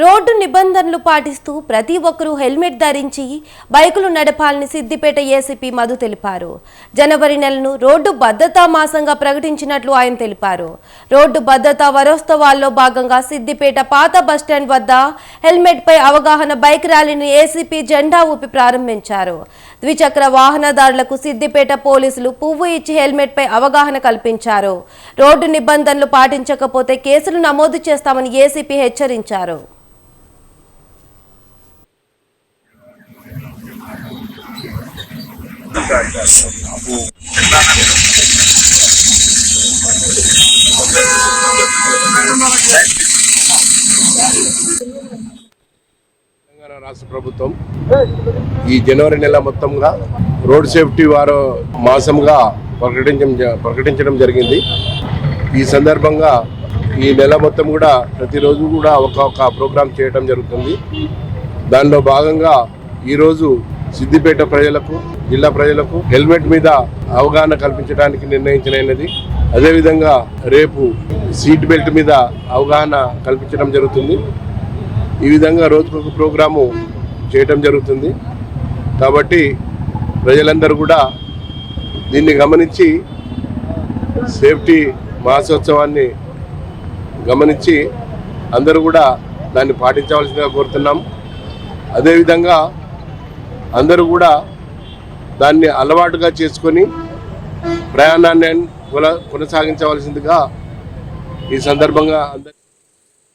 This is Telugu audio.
రోడ్డు నిబంధనలు పాటిస్తూ ప్రతి ఒక్కరూ హెల్మెట్ ధరించి బైకులు నడపాలని సిద్దిపేట ఏసీపీ మధు తెలిపారు. జనవరి నెలను రోడ్డు భద్రతా మాసంగా ప్రకటించినట్లు ఆయన తెలిపారు. రోడ్డు భద్రతా వారోత్సవాల్లో భాగంగా సిద్దిపేట పాత బస్టాండ్ వద్ద హెల్మెట్ పై అవగాహన బైక్ ర్యాలీని ఏసీపీ జెండా ఊపి ప్రారంభించారు. ద్విచక్ర వాహనదారులకు సిద్దిపేట పోలీసులు పువ్వు ఇచ్చి హెల్మెట్ పై అవగాహన కల్పించారు. రోడ్డు నిబంధనలు పాటించకపోతే కేసులు నమోదు చేస్తామని ఏసీపీ హెచ్చరించారు. తెలంగాణ రాష్ట్ర ప్రభుత్వం ఈ జనవరి నెల మొత్తంగా రోడ్ సేఫ్టీ మాసంగా ప్రకటించడం జరిగింది. ఈ సందర్భంగా ఈ నెల మొత్తం కూడా ప్రతిరోజు కూడా ఒక ప్రోగ్రాం చేయడం జరుగుతుంది. దానిలో భాగంగా ఈరోజు సిద్దిపేట ప్రజలకు, జిల్లా ప్రజలకు హెల్మెట్ మీద అవగాహన కల్పించడానికి నిర్ణయించినది. అదేవిధంగా రేపు సీట్ బెల్ట్ మీద అవగాహన కల్పించడం జరుగుతుంది. ఈ విధంగా రోజుకొక ప్రోగ్రాము చేయటం జరుగుతుంది. కాబట్టి ప్రజలందరూ కూడా దీన్ని గమనించి సేఫ్టీ మాసోత్సవాన్ని గమనించి అందరూ కూడా దాన్ని పాటించవలసిందిగా కోరుతున్నాం. అదేవిధంగా అందరూ కూడా దాన్ని అలవాటుగా చేసుకొని ప్రయాణాన్ని కొనసాగించవలసిందిగా ఈ సందర్భంగా అందరూ